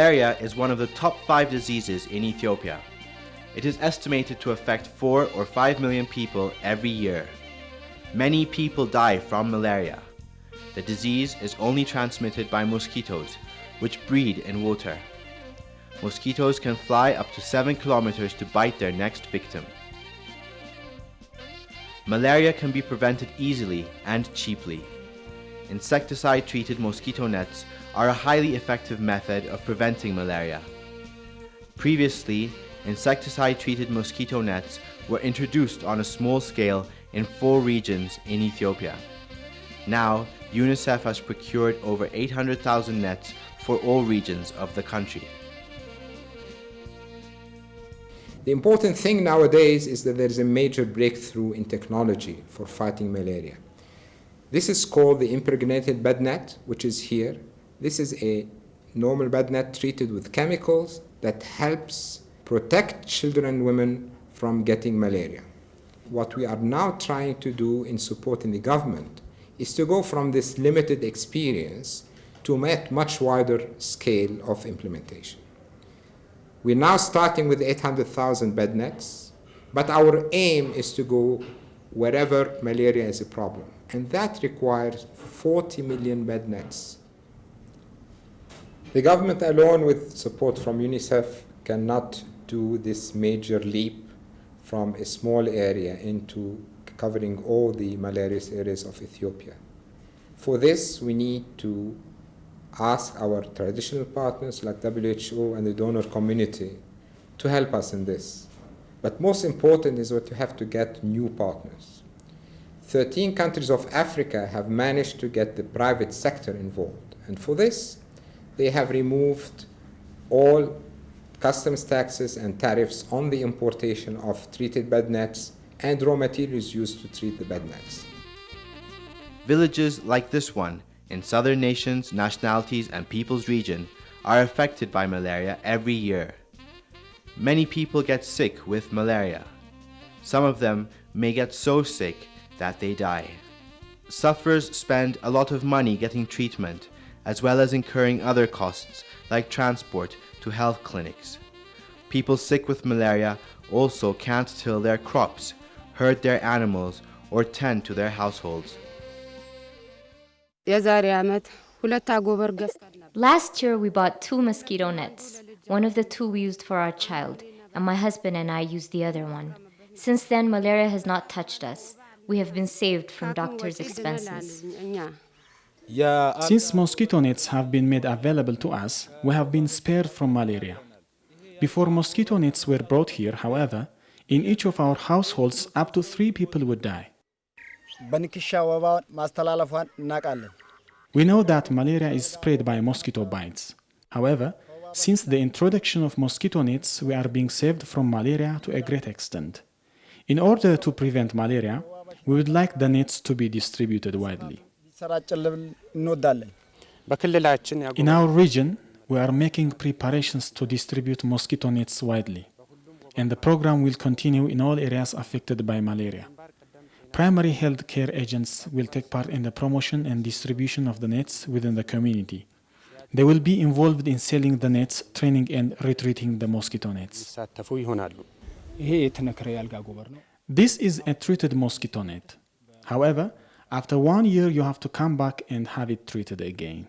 Malaria is one of the top 5 diseases in Ethiopia. It is estimated to affect 4 or 5 million people every year. Many people die from malaria. The disease is only transmitted by mosquitoes, which breed in water. Mosquitoes can fly up to 7 kilometers to bite their next victim. Malaria can be prevented easily and cheaply. Insecticide-treated mosquito nets are a highly effective method of preventing malaria. Previously, insecticide-treated mosquito nets were introduced on a small scale in 4 regions in Ethiopia. Now, UNICEF has procured over 800,000 nets for all regions of the country. The important thing nowadays is that there is a major breakthrough in technology for fighting malaria. This is called the impregnated bed net, which is here. This is a normal bed net treated with chemicals that helps protect children and women from getting malaria. What we are now trying to do in supporting the government is to go from this limited experience to a much wider scale of implementation. We're now starting with 800,000 bed nets, but our aim is to go wherever malaria is a problem, and that requires 40 million bed nets. The government alone, with support from UNICEF, cannot do this major leap from a small area into covering all the malarious areas of Ethiopia. For this, we need to ask our traditional partners like WHO and the donor community to help us in this. But most important is that you have to get new partners. 13 countries of Africa have managed to get the private sector involved. And for this, they have removed all customs taxes and tariffs on the importation of treated bed nets and raw materials used to treat the bed nets. Villages like this one in southern nations, nationalities, and peoples region are affected by malaria every year. Many people get sick with malaria. Some of them may get so sick that they die. Sufferers spend a lot of money getting treatment, as well as incurring other costs like transport to health clinics. People sick with malaria also can't till their crops, herd their animals, or tend to their households. Last year we bought 2 mosquito nets. One of the 2 we used for our child, and my husband and I used the other one. Since then, malaria has not touched us. We have been saved from doctors' expenses. Since mosquito nets have been made available to us, we have been spared from malaria. Before mosquito nets were brought here, however, in each of our households, up to 3 people would die. We know that malaria is spread by mosquito bites. However, since the introduction of mosquito nets, we are being saved from malaria to a great extent. In order to prevent malaria, we would like the nets to be distributed widely. In our region, we are making preparations to distribute mosquito nets widely, and the program will continue in all areas affected by malaria. Primary health care agents will take part in the promotion and distribution of the nets within the community. They will be involved in selling the nets, training and retreating the mosquito nets. This is a treated mosquito net. However, after 1 year you have to come back and have it treated again.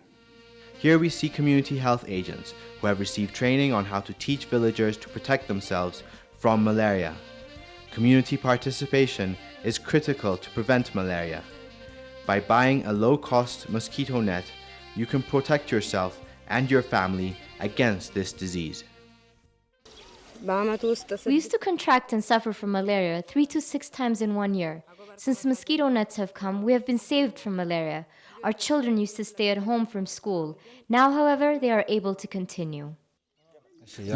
Here we see community health agents who have received training on how to teach villagers to protect themselves from malaria. Community participation is critical to prevent malaria. By buying a low-cost mosquito net, you can protect yourself and your family against this disease. We used to contract and suffer from malaria 3 to 6 times in 1 year. Since mosquito nets have come, we have been saved from malaria. Our children used to stay at home from school. Now, however, they are able to continue.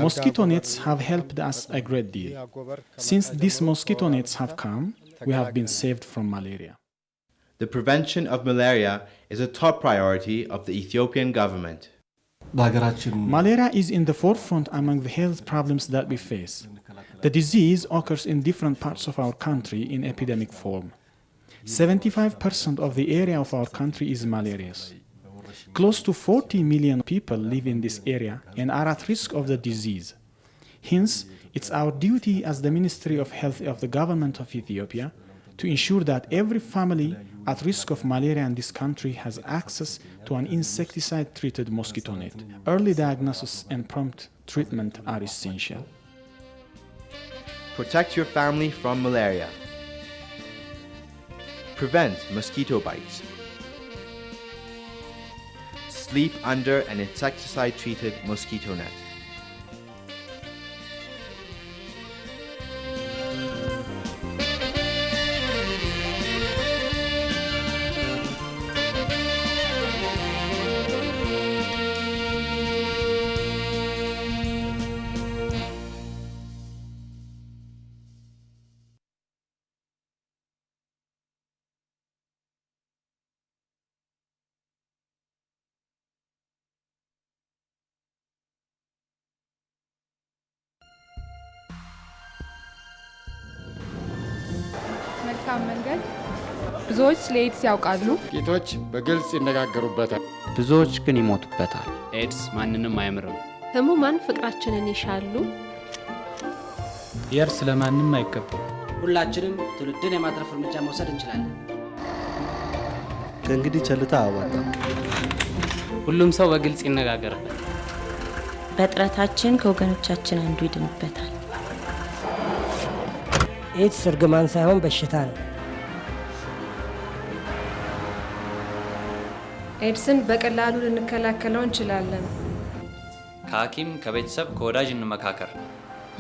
Mosquito nets have helped us a great deal. Since these mosquito nets have come, we have been saved from malaria. The prevention of malaria is a top priority of the Ethiopian government. Malaria is in the forefront among the health problems that we face. The disease occurs in different parts of our country in epidemic form. 75% of the area of our country is malarious. Close to 40 million people live in this area and are at risk of the disease. Hence, it's our duty as the Ministry of Health of the Government of Ethiopia to ensure that every family at risk of malaria in this country has access to an insecticide-treated mosquito net. Early diagnosis and prompt treatment are essential. Protect your family from malaria. Prevent mosquito bites. Sleep under an insecticide-treated mosquito net. መልካም መንገድ ብዙዎች ስለ ኤድስ ያውቃሉ። ጥቂቶች በግልጽ ይነጋገሩበታል፣ ብዙዎች ግን ይሞቱበታል። ኤድስ ማንንም አይምርም። ህሙማን ፍቅራችንን ይሻሉ። የእርስ ለማንም አይገባም። ሁላችንም ትውልድን የማትረፍ እርምጃ መውሰድ እንችላለን። ከእንግዲህ ቸልታ አያዋጣም። ሁሉም ሰው በግልጽ ይነጋገርበት። በጥረታችን ከወገኖቻችን አንዱ ይድንበታል። ኤድስ እርግማን ሳይሆን በሽታ ነው። ኤድስን በቀላሉ ልንከላከለው እንችላለን። ከሐኪም፣ ከቤተሰብ፣ ከወዳጅ እንመካከር።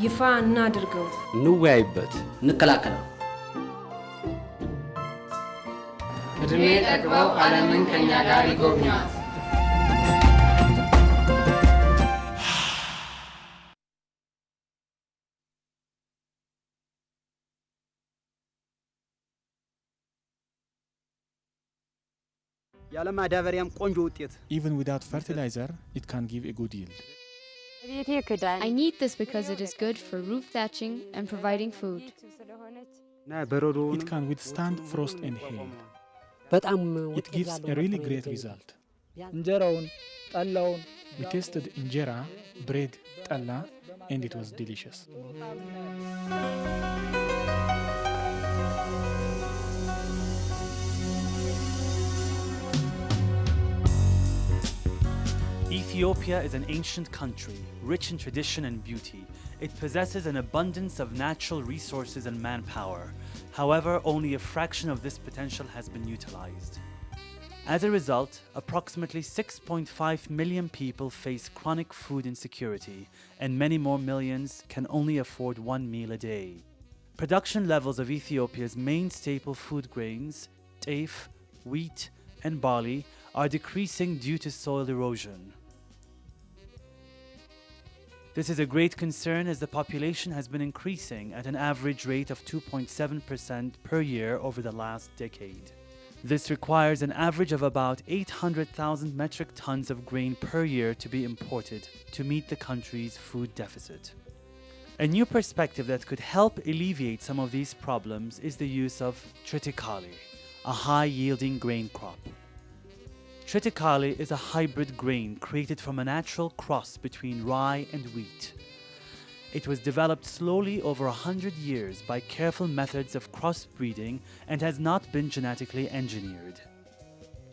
ይፋ እናድርገው፣ እንወያይበት፣ እንከላከለው። እድሜ ጠግበው ዓለምን ከኛ ጋር ይጎብኛት። ያለ ማዳበሪያም ቆንጆ ውጤት። Even without fertilizer, it can give a good yield. I need this because it is good for roof thatching and providing food. It can withstand frost and hail. It gives a really great result. We tasted injera, bread, talla, and it was delicious. Ethiopia is an ancient country, rich in tradition and beauty. It possesses an abundance of natural resources and manpower. However, only a fraction of this potential has been utilized. As a result, approximately 6.5 million people face chronic food insecurity, and many more millions can only afford one meal a day. Production levels of Ethiopia's main staple food grains, teff, wheat, and barley, are decreasing due to soil erosion. This is a great concern as the population has been increasing at an average rate of 2.7% per year over the last decade. This requires an average of about 800,000 metric tons of grain per year to be imported to meet the country's food deficit. A new perspective that could help alleviate some of these problems is the use of triticale, a high-yielding grain crop. Triticale is a hybrid grain created from a natural cross between rye and wheat. It was developed slowly over 100 years by careful methods of crossbreeding and has not been genetically engineered.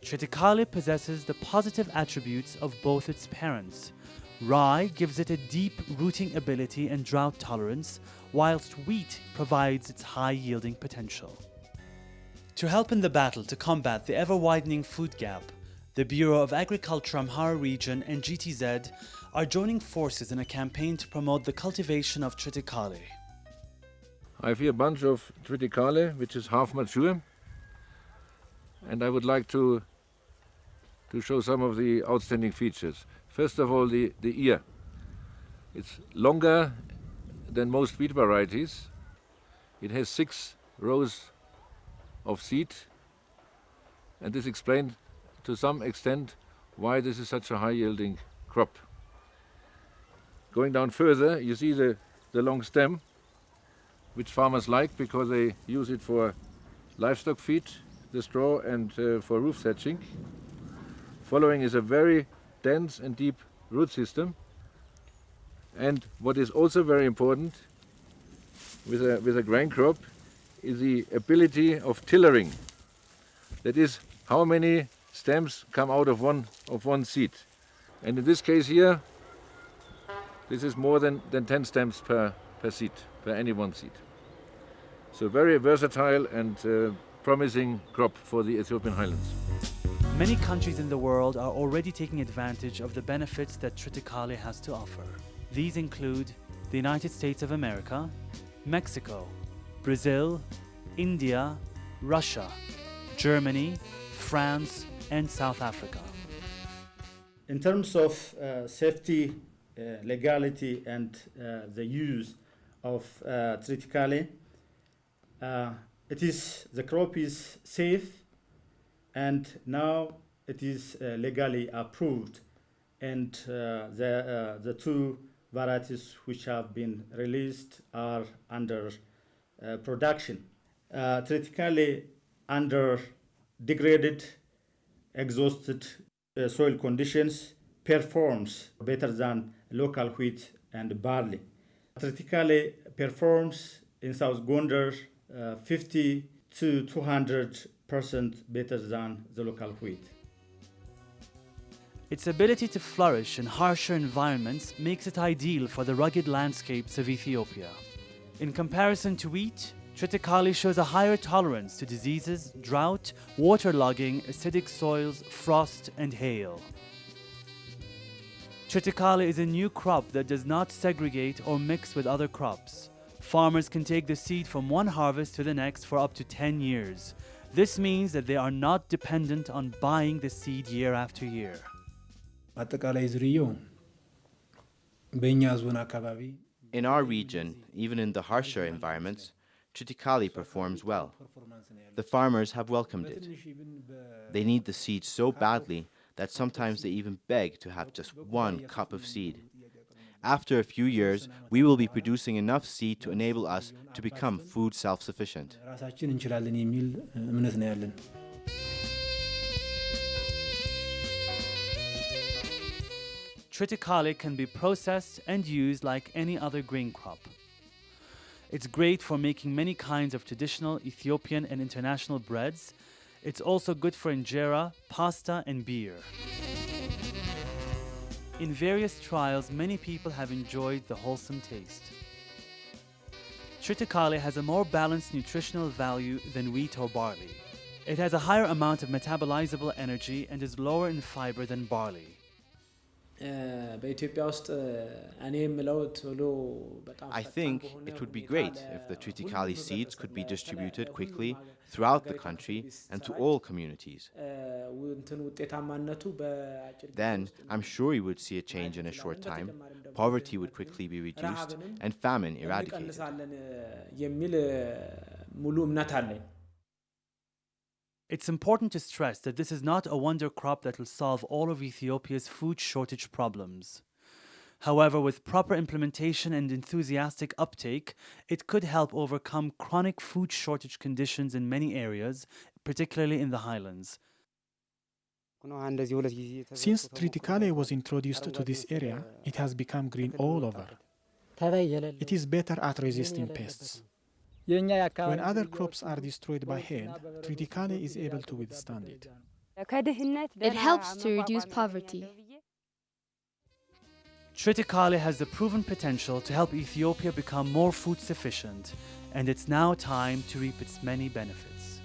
Triticale possesses the positive attributes of both its parents. Rye gives it a deep rooting ability and drought tolerance, whilst wheat provides its high-yielding potential. To help in the battle to combat the ever-widening food gap, the Bureau of Agriculture Amhara Region and GTZ are joining forces in a campaign to promote the cultivation of triticale. I have here a bunch of triticale, which is half mature, and I would like to show some of the outstanding features. First of all, the ear. It's longer than most wheat varieties. It has 6 rows of seed, and this explains to some extent why this is such a high-yielding crop. Going down further, you see the long stem, which farmers like because they use it for livestock feed, the straw, and for roof thatching. following is a very dense and deep root system. And what is also very important with a grain crop is the ability of tillering. That is, how many stems come out of one seed. And in this case here, this is more than 10 stems per seed, per any one seed. So very versatile and promising crop for the Ethiopian highlands. Many countries in the world are already taking advantage of the benefits that triticale has to offer. These include the United States of America, Mexico, Brazil, India, Russia, Germany, France, and South Africa. In terms of safety, legality, and the use of triticale, the crop is safe, and now it is legally approved, and the two varieties which have been released are under production. Triticale, under degraded, exhausted soil conditions, performs better than local wheat and barley. Triticale performs in South Gondar 50 to 200% better than the local wheat. Its ability to flourish in harsher environments makes it ideal for the rugged landscapes of Ethiopia. In comparison to wheat, triticale shows a higher tolerance to diseases, drought, waterlogging, acidic soils, frost, and hail. Triticale is a new crop that does not segregate or mix with other crops. Farmers can take the seed from one harvest to the next for up to 10 years. This means that they are not dependent on buying the seed year after year. In our region, even in the harsher environments, triticale performs well. The farmers have welcomed it. They need the seed so badly that sometimes they even beg to have just 1 cup of seed. After a few years, we will be producing enough seed to enable us to become food self-sufficient. Triticale can be processed and used like any other grain crop. It's great for making many kinds of traditional Ethiopian and international breads. It's also good for injera, pasta, and beer. In various trials, many people have enjoyed the wholesome taste. Triticale has a more balanced nutritional value than wheat or barley. It has a higher amount of metabolizable energy and is lower in fiber than barley. I think it would be great if the triticale seeds could be distributed quickly throughout the country and to all communities. Then I'm sure we would see a change in a short time, poverty would quickly be reduced, and famine eradicated. It's important to stress that this is not a wonder crop that will solve all of Ethiopia's food shortage problems. However, with proper implementation and enthusiastic uptake, it could help overcome chronic food shortage conditions in many areas, particularly in the highlands. Since triticale was introduced to this area, it has become green all over. It is better at resisting pests. When other crops are destroyed by hail, triticale is able to withstand it. It helps to reduce poverty. Triticale has the proven potential to help Ethiopia become more food sufficient, and it's now time to reap its many benefits.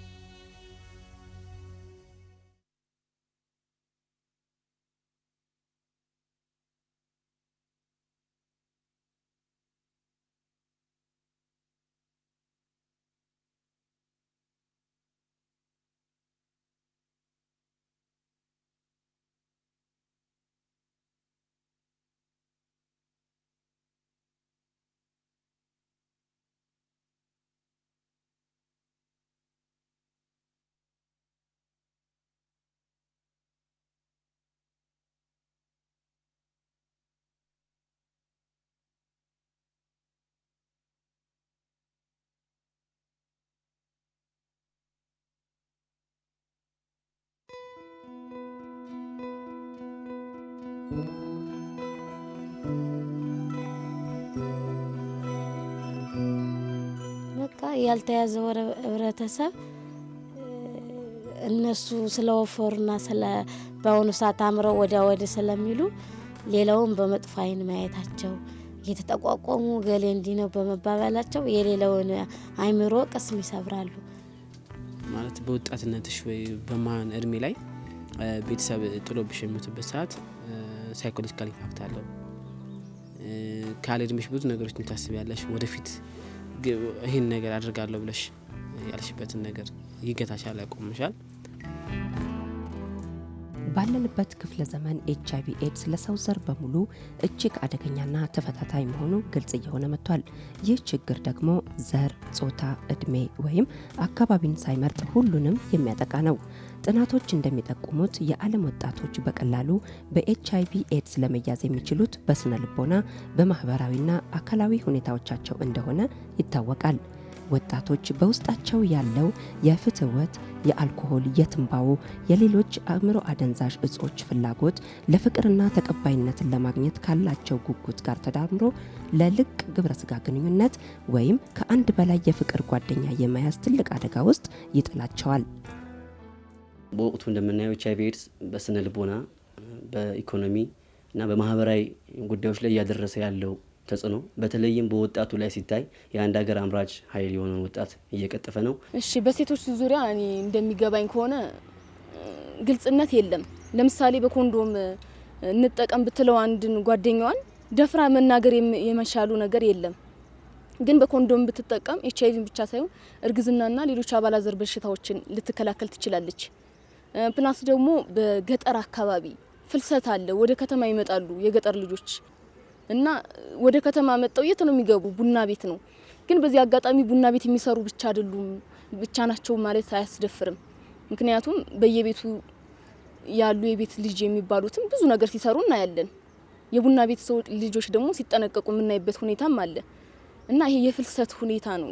በቃ ያልተያዘው ህብረተሰብ እነሱ ስለወፈሩና ስለ በአሁኑ ሰዓት አምረው ወደ ስለሚሉ ሌላውን በመጥፎ አይን ማየታቸው እየተጠቋቆሙ ገሌ እንዲህ ነው በመባባላቸው የሌላውን አይምሮ ቅስም ይሰብራሉ። ማለት በወጣትነትሽ ወይ በማን እድሜ ላይ ቤተሰብ ጥሎብሽ የሚሞትበት ሰዓት ሳይኮሎጂካል ኢምፓክት አለው። ካለ እድሜሽ ብዙ ነገሮችን ታስቢያለሽ። ወደፊት ይሄን ነገር አድርጋለሁ ብለሽ ያልሽበትን ነገር ይገታሻል፣ ያቆምሻል። ባለንበት ክፍለ ዘመን ኤችአይቪ ኤድስ ለሰው ዘር በሙሉ እጅግ አደገኛና ተፈታታይ መሆኑ ግልጽ እየሆነ መጥቷል። ይህ ችግር ደግሞ ዘር፣ ጾታ፣ እድሜ ወይም አካባቢን ሳይመርጥ ሁሉንም የሚያጠቃ ነው። ጥናቶች እንደሚጠቁሙት የዓለም ወጣቶች በቀላሉ በኤችአይቪ ኤድስ ለመያዝ የሚችሉት በስነ ልቦና፣ በማህበራዊና አካላዊ ሁኔታዎቻቸው እንደሆነ ይታወቃል። ወጣቶች በውስጣቸው ያለው የፍትወት፣ የአልኮሆል፣ የትንባው፣ የሌሎች አእምሮ አደንዛዥ እጾች ፍላጎት ለፍቅርና ተቀባይነትን ለማግኘት ካላቸው ጉጉት ጋር ተዳምሮ ለልቅ ግብረ ስጋ ግንኙነት ወይም ከአንድ በላይ የፍቅር ጓደኛ የመያዝ ትልቅ አደጋ ውስጥ ይጥላቸዋል። በወቅቱ እንደምናየው ኤችአይቪ ኤድስ በስነ ልቦና፣ በኢኮኖሚ እና በማህበራዊ ጉዳዮች ላይ እያደረሰ ያለው ተጽዕኖ በተለይም በወጣቱ ላይ ሲታይ የአንድ ሀገር አምራች ኃይል የሆነውን ወጣት እየቀጠፈ ነው። እሺ፣ በሴቶች ዙሪያ እኔ እንደሚገባኝ ከሆነ ግልጽነት የለም። ለምሳሌ በኮንዶም እንጠቀም ብትለው አንድን ጓደኛዋን ደፍራ መናገር የመሻሉ ነገር የለም። ግን በኮንዶም ብትጠቀም ኤችአይቪ ብቻ ሳይሆን እርግዝናና ሌሎች አባላዘር በሽታዎችን ልትከላከል ትችላለች። ፕላስ ደግሞ በገጠር አካባቢ ፍልሰት አለ። ወደ ከተማ ይመጣሉ የገጠር ልጆች እና ወደ ከተማ መጣው የት ነው የሚገቡ? ቡና ቤት ነው። ግን በዚህ አጋጣሚ ቡና ቤት የሚሰሩ ብቻ አይደሉም፣ ብቻ ናቸው ማለት አያስደፍርም። ምክንያቱም በየቤቱ ያሉ የቤት ልጅ የሚባሉትም ብዙ ነገር ሲሰሩ እናያለን። የቡና ቤት ሰው ልጆች ደግሞ ሲጠነቀቁ የምናይበት ሁኔታም አለ እና ይሄ የፍልሰት ሁኔታ ነው።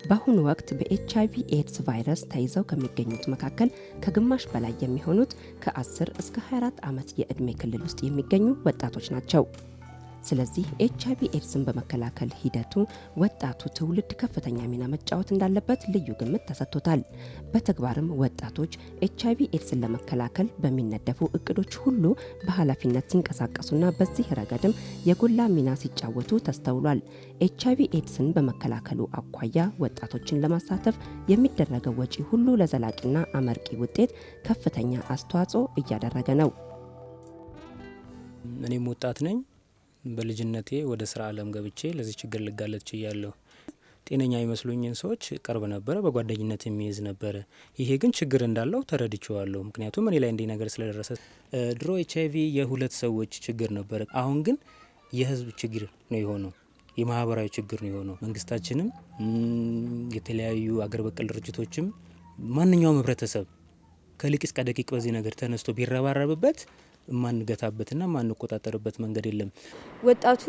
በአሁኑ ወቅት በኤችአይቪ ኤድስ ቫይረስ ተይዘው ከሚገኙት መካከል ከግማሽ በላይ የሚሆኑት ከ10 እስከ 24 ዓመት የዕድሜ ክልል ውስጥ የሚገኙ ወጣቶች ናቸው። ስለዚህ ኤችአይቪ ኤድስን በመከላከል ሂደቱ ወጣቱ ትውልድ ከፍተኛ ሚና መጫወት እንዳለበት ልዩ ግምት ተሰጥቶታል። በተግባርም ወጣቶች ኤችአይቪ ኤድስን ለመከላከል በሚነደፉ እቅዶች ሁሉ በኃላፊነት ሲንቀሳቀሱና በዚህ ረገድም የጎላ ሚና ሲጫወቱ ተስተውሏል። ኤችአይቪ ኤድስን በመከላከሉ አኳያ ወጣቶችን ለማሳተፍ የሚደረገው ወጪ ሁሉ ለዘላቂና አመርቂ ውጤት ከፍተኛ አስተዋጽኦ እያደረገ ነው። እኔም ወጣት ነኝ። በልጅነቴ ወደ ስራ ዓለም ገብቼ ለዚህ ችግር ልጋለጥ ችያለሁ። ጤነኛ የሚመስሉኝን ሰዎች ቀርብ ነበረ፣ በጓደኝነት የሚይዝ ነበረ። ይሄ ግን ችግር እንዳለው ተረድቼዋለሁ። ምክንያቱም እኔ ላይ እንዲህ ነገር ስለደረሰ ድሮ ኤችአይቪ የሁለት ሰዎች ችግር ነበረ። አሁን ግን የህዝብ ችግር ነው የሆነው፣ የማህበራዊ ችግር ነው የሆነው። መንግስታችንም የተለያዩ አገር በቀል ድርጅቶችም ማንኛውም ህብረተሰብ ከሊቅ እስከ ደቂቅ በዚህ ነገር ተነስቶ ቢረባረብበት ማንገታበትና ማንቆጣጠርበት መንገድ የለም። ወጣቱ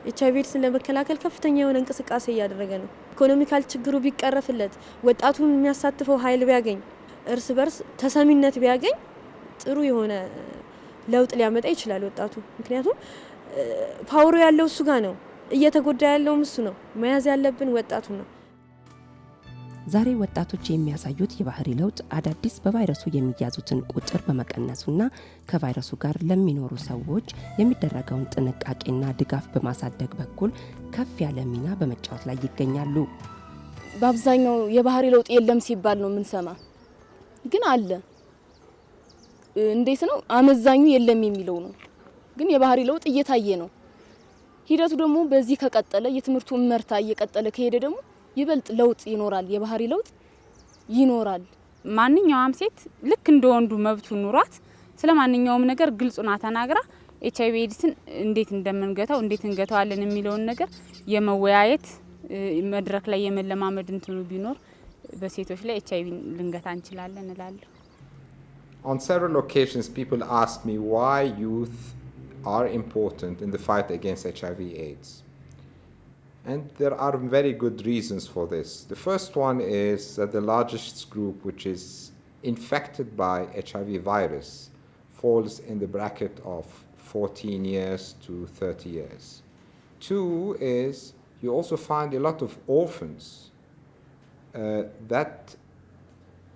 ኤችአይቪ ኤድስን ለመከላከል ከፍተኛ የሆነ እንቅስቃሴ እያደረገ ነው። ኢኮኖሚካል ችግሩ ቢቀረፍለት፣ ወጣቱን የሚያሳትፈው ኃይል ቢያገኝ፣ እርስ በርስ ተሰሚነት ቢያገኝ ጥሩ የሆነ ለውጥ ሊያመጣ ይችላል ወጣቱ። ምክንያቱም ፓወሩ ያለው እሱ ጋር ነው፣ እየተጎዳ ያለውም እሱ ነው። መያዝ ያለብን ወጣቱ ነው። ዛሬ ወጣቶች የሚያሳዩት የባህሪ ለውጥ አዳዲስ በቫይረሱ የሚያዙትን ቁጥር በመቀነሱና ከቫይረሱ ጋር ለሚኖሩ ሰዎች የሚደረገውን ጥንቃቄና ድጋፍ በማሳደግ በኩል ከፍ ያለ ሚና በመጫወት ላይ ይገኛሉ። በአብዛኛው የባህሪ ለውጥ የለም ሲባል ነው የምንሰማ፣ ግን አለ። እንዴት ነው አመዛኙ የለም የሚለው ነው፣ ግን የባህሪ ለውጥ እየታየ ነው። ሂደቱ ደግሞ በዚህ ከቀጠለ የትምህርቱ መርታ እየቀጠለ ከሄደ ደግሞ ይበልጥ ለውጥ ይኖራል፣ የባህሪ ለውጥ ይኖራል። ማንኛውም ሴት ልክ እንደ ወንዱ መብቱ ኑሯት ስለማንኛውም ነገር ግልጽና ተናግራ ኤችአይቪ ኤድስን እንዴት እንደምንገታው እንዴት እንገታዋለን የሚለውን ነገር የመወያየት መድረክ ላይ የመለማመድ እንትኑ ቢኖር በሴቶች ላይ ኤችአይቪ ልንገታ እንችላለን እላለሁ። On several occasions people ask me why youth are important in the fight against HIV/AIDS. And there are very good reasons for this. The first one is that the largest group which is infected by HIV virus falls in the bracket of 14 years to 30 years. 2 is you also find a lot of orphans that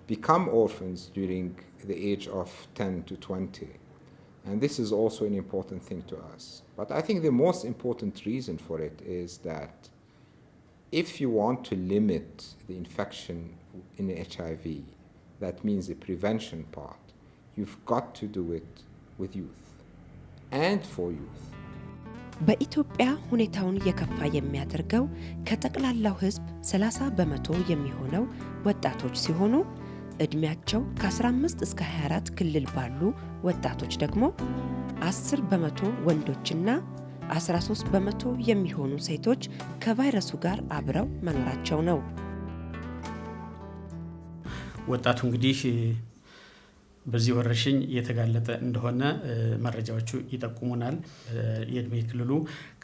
become orphans during the age of 10 to 20. And this is also an important thing to us. But I think the most important reason for it is that if you want to limit the infection in HIV, that means the prevention part, you've got to do it with youth and for youth. በኢትዮጵያ ሁኔታውን የከፋ የሚያደርገው ከጠቅላላው ህዝብ 30 በመቶ የሚሆነው ወጣቶች ሲሆኑ እድሜያቸው ከ15 እስከ 24 ክልል ባሉ ወጣቶች ደግሞ 10 በመቶ ወንዶችና 13 በመቶ የሚሆኑ ሴቶች ከቫይረሱ ጋር አብረው መኖራቸው ነው። ወጣቱ እንግዲህ በዚህ ወረርሽኝ የተጋለጠ እንደሆነ መረጃዎቹ ይጠቁሙናል። የእድሜ ክልሉ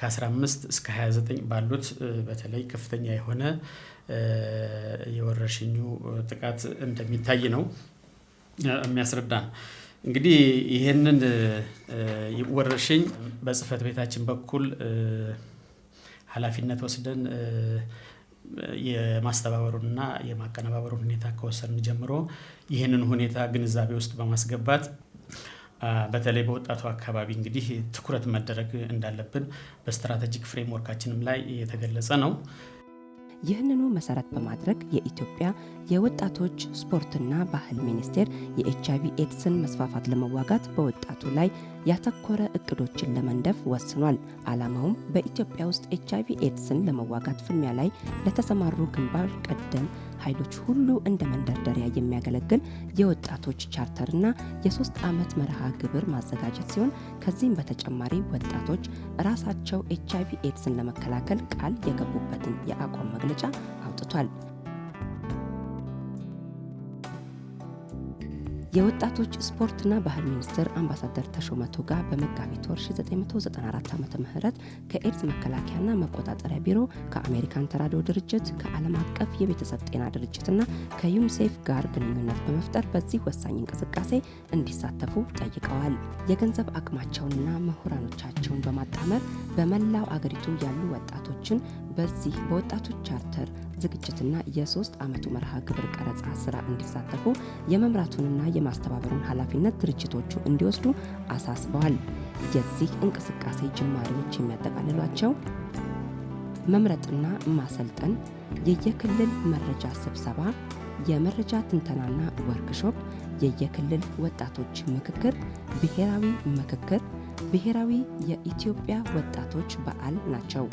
ከ15 እስከ 29 ባሉት በተለይ ከፍተኛ የሆነ የወረርሽኙ ጥቃት እንደሚታይ ነው የሚያስረዳ። እንግዲህ ይሄንን ወረርሽኝ በጽህፈት ቤታችን በኩል ኃላፊነት ወስደን የማስተባበሩና የማቀነባበሩን ሁኔታ ከወሰን ጀምሮ ይሄንን ሁኔታ ግንዛቤ ውስጥ በማስገባት በተለይ በወጣቱ አካባቢ እንግዲህ ትኩረት መደረግ እንዳለብን በስትራቴጂክ ፍሬምወርካችንም ላይ የተገለጸ ነው። ይህንኑ መሰረት በማድረግ የኢትዮጵያ የወጣቶች ስፖርትና ባህል ሚኒስቴር የኤችአይቪ ኤድስን መስፋፋት ለመዋጋት በወጣቱ ላይ ያተኮረ እቅዶችን ለመንደፍ ወስኗል። ዓላማውም በኢትዮጵያ ውስጥ ኤችአይቪ ኤድስን ለመዋጋት ፍልሚያ ላይ ለተሰማሩ ግንባር ቀደም ኃይሎች ሁሉ እንደ መንደርደሪያ የሚያገለግል የወጣቶች ቻርተርና የ3 ዓመት መርሃ ግብር ማዘጋጀት ሲሆን ከዚህም በተጨማሪ ወጣቶች ራሳቸው ኤችአይቪ ኤድስን ለመከላከል ቃል የገቡበትን የአቋም መግለጫ አውጥቷል። የወጣቶች ስፖርትና ባህል ሚኒስትር አምባሳደር ተሾመ ቶጋ በመጋቢት ወር 1994 ዓ.ም ከኤድስ መከላከያና መቆጣጠሪያ ቢሮ ከአሜሪካን ተራድኦ ድርጅት ከዓለም አቀፍ የቤተሰብ ጤና ድርጅትና ከዩኒሴፍ ጋር ግንኙነት በመፍጠር በዚህ ወሳኝ እንቅስቃሴ እንዲሳተፉ ጠይቀዋል። የገንዘብ አቅማቸውንና ምሁራኖቻቸውን በማጣመር በመላው አገሪቱ ያሉ ወጣቶችን በዚህ በወጣቶች ቻርተር ዝግጅትና የ3 ዓመቱ መርሃ ግብር ቀረጻ ስራ እንዲሳተፉ የመምራቱንና የማስተባበሩን ኃላፊነት ድርጅቶቹ እንዲወስዱ አሳስበዋል። የዚህ እንቅስቃሴ ጅማሬዎች የሚያጠቃልሏቸው መምረጥና ማሰልጠን፣ የየክልል መረጃ ስብሰባ፣ የመረጃ ትንተናና ወርክሾፕ፣ የየክልል ወጣቶች ምክክር፣ ብሔራዊ ምክክር፣ ብሔራዊ የኢትዮጵያ ወጣቶች በዓል ናቸው።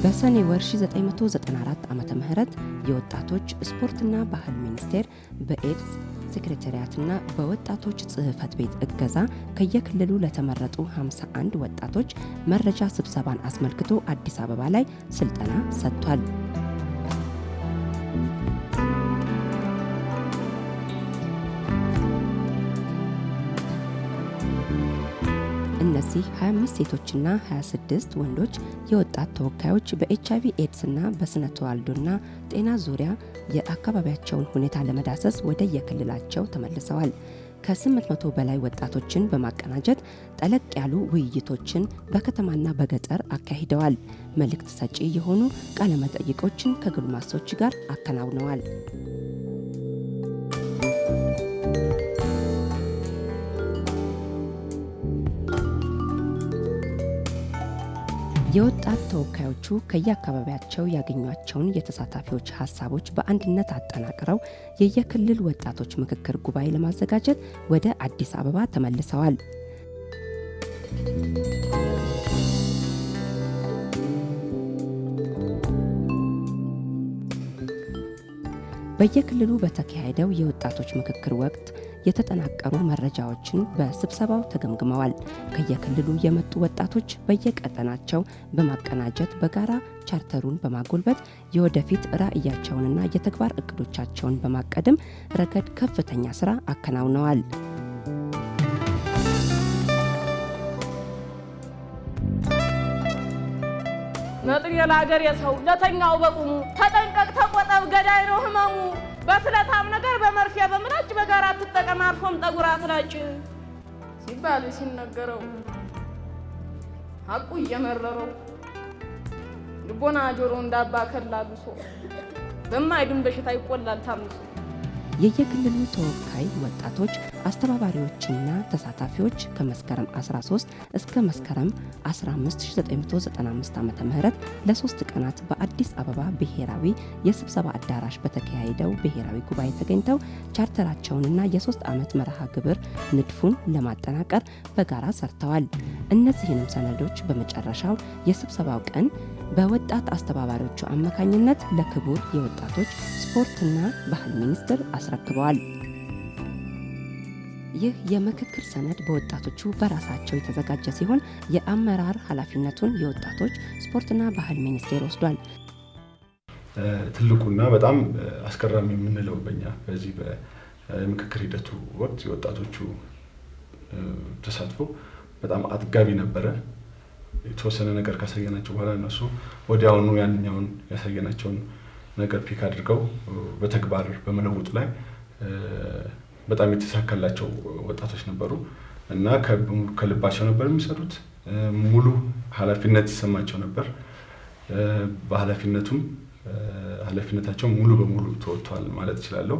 በሰኔ ወር 1994 ዓመተ ምህረት የወጣቶች ስፖርትና ባህል ሚኒስቴር በኤድስ ሴክሬታሪያትና በወጣቶች ጽህፈት ቤት እገዛ ከየክልሉ ለተመረጡ 51 ወጣቶች መረጃ ስብሰባን አስመልክቶ አዲስ አበባ ላይ ስልጠና ሰጥቷል። እነዚህ 25 ሴቶችና 26 ወንዶች የወጣት ተወካዮች በኤችአይቪ ኤድስና በስነ ተዋልዶና ጤና ዙሪያ የአካባቢያቸውን ሁኔታ ለመዳሰስ ወደ የክልላቸው ተመልሰዋል። ከ800 በላይ ወጣቶችን በማቀናጀት ጠለቅ ያሉ ውይይቶችን በከተማና በገጠር አካሂደዋል። መልእክት ሰጪ የሆኑ ቃለ መጠይቆችን ከጎልማሶች ጋር አከናውነዋል። የወጣት ተወካዮቹ ከየአካባቢያቸው ያገኟቸውን የተሳታፊዎች ሐሳቦች በአንድነት አጠናቅረው የየክልል ወጣቶች ምክክር ጉባኤ ለማዘጋጀት ወደ አዲስ አበባ ተመልሰዋል። በየክልሉ በተካሄደው የወጣቶች ምክክር ወቅት የተጠናቀሩ መረጃዎችን በስብሰባው ተገምግመዋል። ከየክልሉ የመጡ ወጣቶች በየቀጠናቸው በማቀናጀት በጋራ ቻርተሩን በማጎልበት የወደፊት ራዕያቸውንና የተግባር እቅዶቻቸውን በማቀደም ረገድ ከፍተኛ ስራ አከናውነዋል። መጥሪ ለሀገር የሰው ለተኛው በቁሙ ተጠንቀቅ ተቆጠብ ገዳይ ነው ህመሙ በስለታም ነገር በመርፌ በምላጭ በጋራ ተጠቀም አርፎም ጠጉራ ትላጭ ሲባል ሲነገረው ሐቁ እየመረረው ልቦና ጆሮ እንዳባ ከላልሶ በማይድን በሽታ ይቆላል ታምሶ የየክልሉ ተወካይ ወጣቶች አስተባባሪዎችና ተሳታፊዎች ከመስከረም 13 እስከ መስከረም 15 1995 ዓ.ም ለ3 ቀናት በአዲስ አበባ ብሔራዊ የስብሰባ አዳራሽ በተካሄደው ብሔራዊ ጉባኤ ተገኝተው ቻርተራቸውንና የ3 ዓመት መርሃ ግብር ንድፉን ለማጠናቀር በጋራ ሰርተዋል። እነዚህንም ሰነዶች በመጨረሻው የስብሰባው ቀን በወጣት አስተባባሪዎቹ አማካኝነት ለክቡር የወጣቶች ስፖርትና ባህል ሚኒስትር አስረክበዋል። ይህ የምክክር ሰነድ በወጣቶቹ በራሳቸው የተዘጋጀ ሲሆን የአመራር ኃላፊነቱን የወጣቶች ስፖርትና ባህል ሚኒስቴር ወስዷል። ትልቁና በጣም አስገራሚ የምንለው በእኛ በዚህ በምክክር ሂደቱ ወቅት የወጣቶቹ ተሳትፎ በጣም አጥጋቢ ነበረ። የተወሰነ ነገር ካሳየናቸው በኋላ እነሱ ወዲያውኑ ያንኛውን ያሳየናቸውን ነገር ፒክ አድርገው በተግባር በመለወጥ ላይ በጣም የተሳካላቸው ወጣቶች ነበሩ እና ከልባቸው ነበር የሚሰሩት። ሙሉ ኃላፊነት ይሰማቸው ነበር። ኃላፊነታቸው ሙሉ በሙሉ ተወጥቷል ማለት እችላለሁ።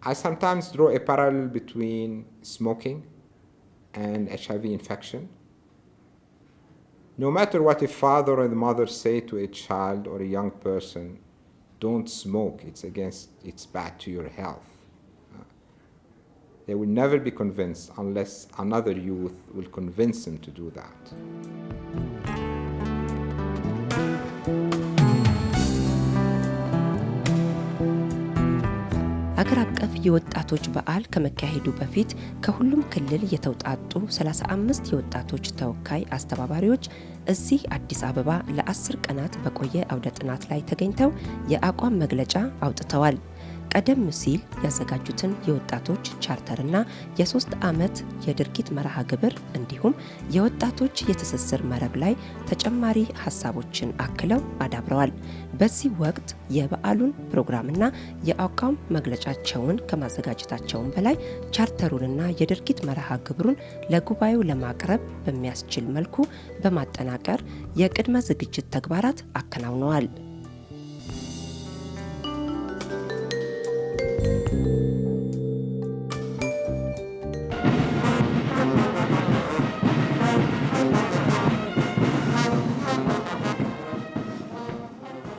I sometimes draw a parallel between smoking and HIV infection. No matter what a father or a mother say to a child or a young person, don't smoke, it's bad to your health. They will never be convinced unless another youth will convince them to do that. አገር አቀፍ የወጣቶች በዓል ከመካሄዱ በፊት ከሁሉም ክልል የተውጣጡ 35 የወጣቶች ተወካይ አስተባባሪዎች እዚህ አዲስ አበባ ለ10 ቀናት በቆየ አውደ ጥናት ላይ ተገኝተው የአቋም መግለጫ አውጥተዋል። ቀደም ሲል ያዘጋጁትን የወጣቶች ቻርተርና የ3 ዓመት የድርጊት መርሃ ግብር እንዲሁም የወጣቶች የትስስር መረብ ላይ ተጨማሪ ሀሳቦችን አክለው አዳብረዋል። በዚህ ወቅት የበዓሉን ፕሮግራምና የአቋም መግለጫቸውን ከማዘጋጀታቸውም በላይ ቻርተሩንና የድርጊት መርሃ ግብሩን ለጉባኤው ለማቅረብ በሚያስችል መልኩ በማጠናቀር የቅድመ ዝግጅት ተግባራት አከናውነዋል።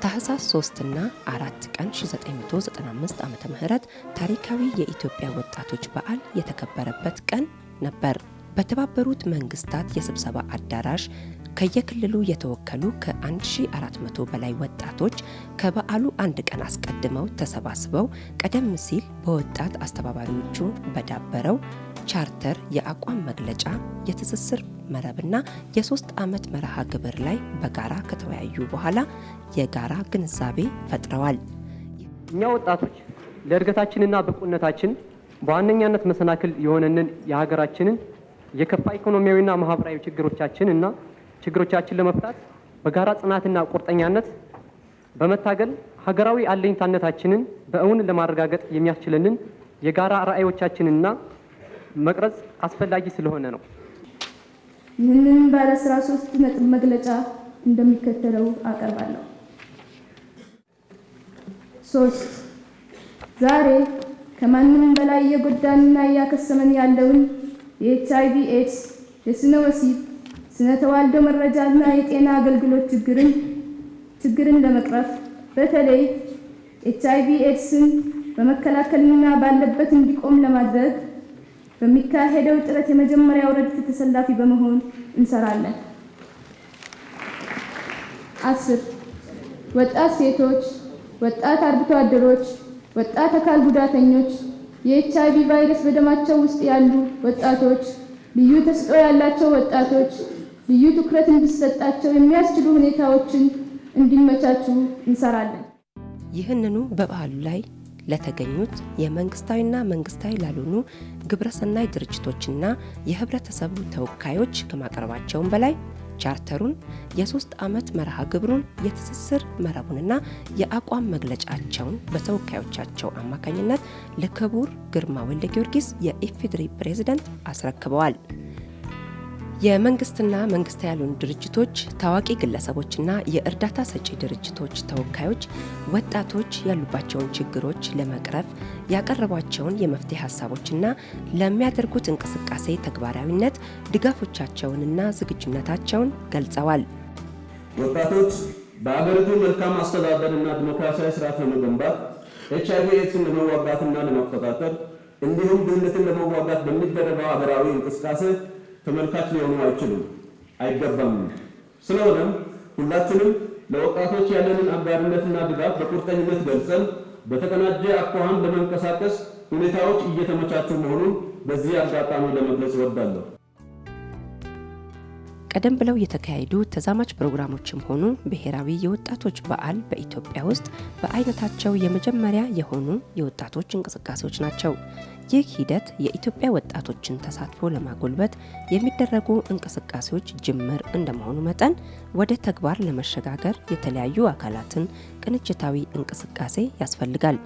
ታህሳስ 3 እና 4 ቀን 1995 ዓመተ ምህረት ታሪካዊ የኢትዮጵያ ወጣቶች በዓል የተከበረበት ቀን ነበር። በተባበሩት መንግስታት የስብሰባ አዳራሽ ከየክልሉ የተወከሉ ከ1400 በላይ ወጣቶች ከበዓሉ አንድ ቀን አስቀድመው ተሰባስበው ቀደም ሲል በወጣት አስተባባሪዎቹ በዳበረው ቻርተር የአቋም መግለጫ የትስስር መረብና የ3 ዓመት መርሃ ግብር ላይ በጋራ ከተወያዩ በኋላ የጋራ ግንዛቤ ፈጥረዋል። እኛ ወጣቶች ለእድገታችንና ብቁነታችን በዋነኛነት መሰናክል የሆነንን የሀገራችንን የከፋ ኢኮኖሚያዊና ማህበራዊ ችግሮቻችን ለመፍታት በጋራ ጽናትና ቁርጠኛነት በመታገል ሀገራዊ አለኝታነታችንን በእውን ለማረጋገጥ የሚያስችለንን የጋራ ራዕዮቻችንና መቅረጽ አስፈላጊ ስለሆነ ነው። ይህንን ባለ 13 ነጥብ መግለጫ እንደሚከተለው አቀርባለሁ። 3 ዛሬ ከማንም በላይ የጎዳንና ያከሰመን ያለውን የኤችአይቪ ኤድስ፣ የስነ ወሲብ፣ ስነ ተዋልዶ መረጃና የጤና አገልግሎት ችግርን ለመቅረፍ በተለይ ኤችአይቪ ኤድስን በመከላከልና ባለበት እንዲቆም ለማድረግ በሚካሄደው ጥረት የመጀመሪያው ረድፍ ተሰላፊ በመሆን እንሰራለን። 10 ወጣት ሴቶች፣ ወጣት አርብቶ አደሮች፣ ወጣት አካል ጉዳተኞች፣ የኤችአይቪ ቫይረስ በደማቸው ውስጥ ያሉ ወጣቶች፣ ልዩ ተሰጥኦ ያላቸው ወጣቶች ልዩ ትኩረት እንዲሰጣቸው የሚያስችሉ ሁኔታዎችን እንዲመቻቹ እንሰራለን። ይህንኑ በበዓሉ ላይ ለተገኙት የመንግስታዊና መንግስታዊ ላልሆኑ ግብረሰናይ ድርጅቶችና የህብረተሰቡ ተወካዮች ከማቅረባቸውም በላይ ቻርተሩን፣ የ3 ዓመት መርሃ ግብሩን፣ የትስስር መረቡንና የአቋም መግለጫቸውን በተወካዮቻቸው አማካኝነት ለክቡር ግርማ ወልደ ጊዮርጊስ የኢፌዴሪ ፕሬዝዳንት አስረክበዋል። የመንግስትና መንግስት ያልሆኑ ድርጅቶች፣ ታዋቂ ግለሰቦችና የእርዳታ ሰጪ ድርጅቶች ተወካዮች ወጣቶች ያሉባቸውን ችግሮች ለመቅረፍ ያቀረቧቸውን የመፍትሄ ሀሳቦችና ለሚያደርጉት እንቅስቃሴ ተግባራዊነት ድጋፎቻቸውንና ዝግጁነታቸውን ገልጸዋል። ወጣቶች በአገሪቱ መልካም አስተዳደርና ዲሞክራሲያዊ ስርዓት ለመገንባት ኤችአይቪ ኤድስን ለመዋጋትና ለመቆጣጠር እንዲሁም ድህነትን ለመዋጋት በሚደረገው ሀገራዊ እንቅስቃሴ ተመልካች ሊሆኑ አይገባም። ስለሆነም ሁላችንም ለወጣቶች ያለንን አጋርነትና ድጋፍ በቁርጠኝነት ገልጸን በተቀናጀ አኳኋን ለመንቀሳቀስ ሁኔታዎች እየተመቻቹ መሆኑን በዚህ አጋጣሚ ለመግለጽ እወዳለሁ። ቀደም ብለው የተካሄዱ ተዛማች ፕሮግራሞችም ሆኑ ብሔራዊ የወጣቶች በዓል በኢትዮጵያ ውስጥ በአይነታቸው የመጀመሪያ የሆኑ የወጣቶች እንቅስቃሴዎች ናቸው። ይህ ሂደት የኢትዮጵያ ወጣቶችን ተሳትፎ ለማጎልበት የሚደረጉ እንቅስቃሴዎች ጅምር እንደመሆኑ መጠን ወደ ተግባር ለመሸጋገር የተለያዩ አካላትን ቅንጅታዊ እንቅስቃሴ ያስፈልጋል።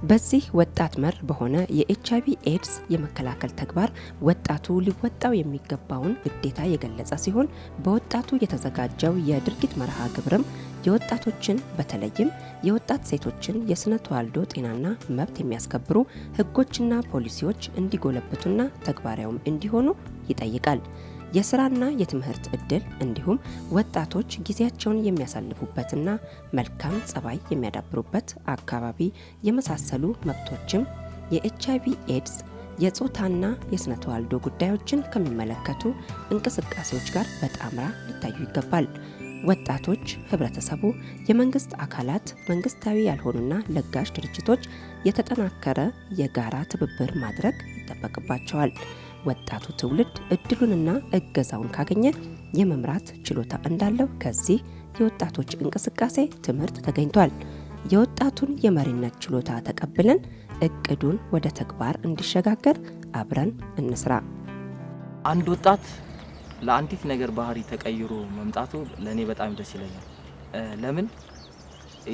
በዚህ ወጣት መር በሆነ የኤችአይቪ ኤድስ የመከላከል ተግባር ወጣቱ ሊወጣው የሚገባውን ግዴታ የገለጸ ሲሆን በወጣቱ የተዘጋጀው የድርጊት መርሃ ግብርም የወጣቶችን በተለይም የወጣት ሴቶችን የስነ ተዋልዶ ጤናና መብት የሚያስከብሩ ህጎችና ፖሊሲዎች እንዲጎለብቱና ተግባራዊም እንዲሆኑ ይጠይቃል። የስራና የትምህርት እድል እንዲሁም ወጣቶች ጊዜያቸውን የሚያሳልፉበትና መልካም ጸባይ የሚያዳብሩበት አካባቢ የመሳሰሉ መብቶችም የኤችአይቪ ኤድስ የጾታና የስነ ተዋልዶ ጉዳዮችን ከሚመለከቱ እንቅስቃሴዎች ጋር በጣምራ ሊታዩ ይገባል። ወጣቶች፣ ህብረተሰቡ፣ የመንግስት አካላት፣ መንግስታዊ ያልሆኑና ለጋሽ ድርጅቶች የተጠናከረ የጋራ ትብብር ማድረግ ይጠበቅባቸዋል። ወጣቱ ትውልድ እድሉንና እገዛውን ካገኘ የመምራት ችሎታ እንዳለው ከዚህ የወጣቶች እንቅስቃሴ ትምህርት ተገኝቷል። የወጣቱን የመሪነት ችሎታ ተቀብለን እቅዱን ወደ ተግባር እንዲሸጋገር አብረን እንስራ። አንድ ወጣት ለአንዲት ነገር ባህሪ ተቀይሮ መምጣቱ ለኔ በጣም ደስ ይለኛል። ለምን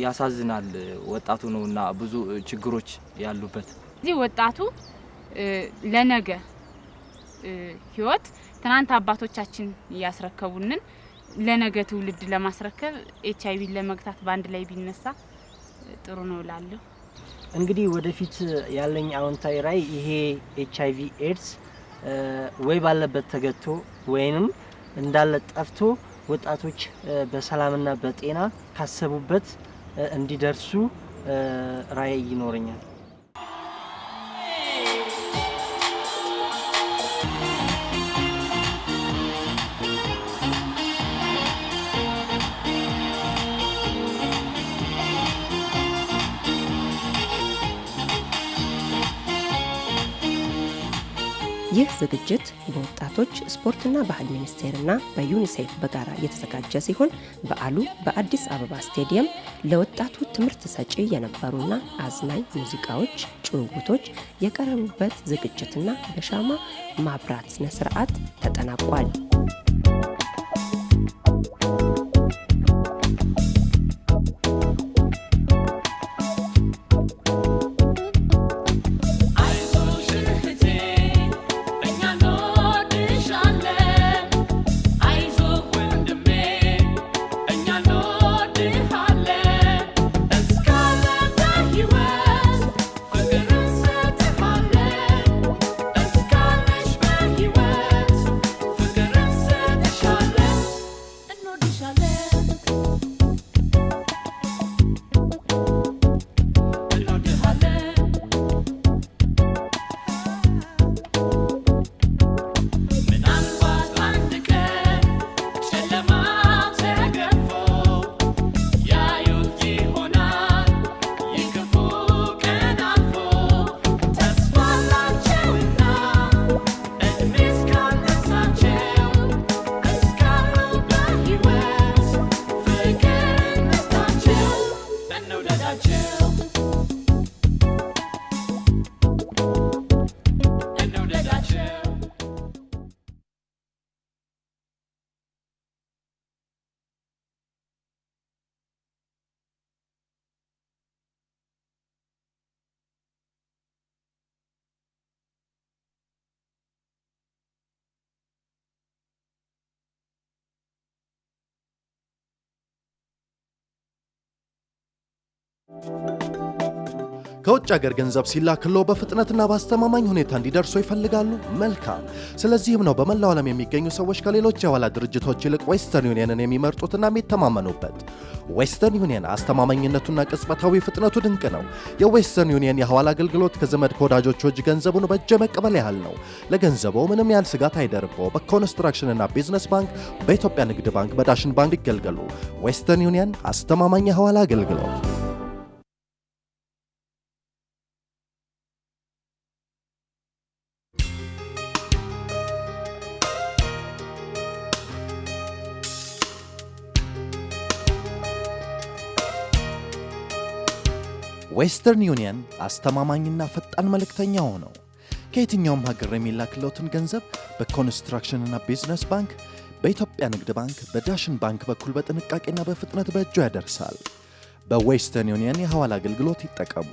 ያሳዝናል፣ ወጣቱ ነውና ብዙ ችግሮች ያሉበት። እዚህ ወጣቱ ለነገ ህይወት ትናንት አባቶቻችን ያስረከቡንን ለነገ ትውልድ ለማስረከብ ኤችአይቪ ለመግታት ባንድ ላይ ቢነሳ ጥሩ ነው እላለሁ። እንግዲህ ወደፊት ያለኝ አዎንታዊ ራዕይ ይሄ ኤችአይቪ ኤድስ ወይ ባለበት ተገቶ ወይንም እንዳለ ጠፍቶ ወጣቶች በሰላምና በጤና ካሰቡበት እንዲደርሱ ራዕይ ይኖረኛል። ይህ ዝግጅት በወጣቶች ስፖርትና ባህል ሚኒስቴርና በዩኒሴፍ በጋራ የተዘጋጀ ሲሆን በዓሉ በአዲስ አበባ ስቴዲየም ለወጣቱ ትምህርት ሰጪ የነበሩና አዝናኝ ሙዚቃዎች፣ ጭውውቶች የቀረቡበት ዝግጅትና በሻማ ማብራት ስነ ስርዓት ተጠናቋል። ከውጭ ሀገር ገንዘብ ሲላክሎ በፍጥነትና በአስተማማኝ ሁኔታ እንዲደርሱ ይፈልጋሉ? መልካም። ስለዚህም ነው በመላው ዓለም የሚገኙ ሰዎች ከሌሎች የሐዋላ ድርጅቶች ይልቅ ዌስተርን ዩኒየንን የሚመርጡትና የሚተማመኑበት። ዌስተርን ዩኒየን አስተማማኝነቱና ቅጽበታዊ ፍጥነቱ ድንቅ ነው። የዌስተርን ዩኒየን የሐዋላ አገልግሎት ከዘመድ ከወዳጆች እጅ ገንዘቡን በእጅ መቀበል ያህል ነው። ለገንዘቦ ምንም ያህል ስጋት አይደርቦ። በኮንስትራክሽንና ቢዝነስ ባንክ፣ በኢትዮጵያ ንግድ ባንክ፣ በዳሽን ባንክ ይገልገሉ። ዌስተርን ዩኒየን አስተማማኝ የሐዋላ አገልግሎት። ዌስተርን ዩኒየን አስተማማኝና ፈጣን መልእክተኛ ሆነው ከየትኛውም ሀገር የሚላክለውትን ገንዘብ በኮንስትራክሽንና ቢዝነስ ባንክ፣ በኢትዮጵያ ንግድ ባንክ፣ በዳሽን ባንክ በኩል በጥንቃቄና በፍጥነት በእጁ ያደርሳል። በዌስተርን ዩኒየን የሐዋላ አገልግሎት ይጠቀሙ።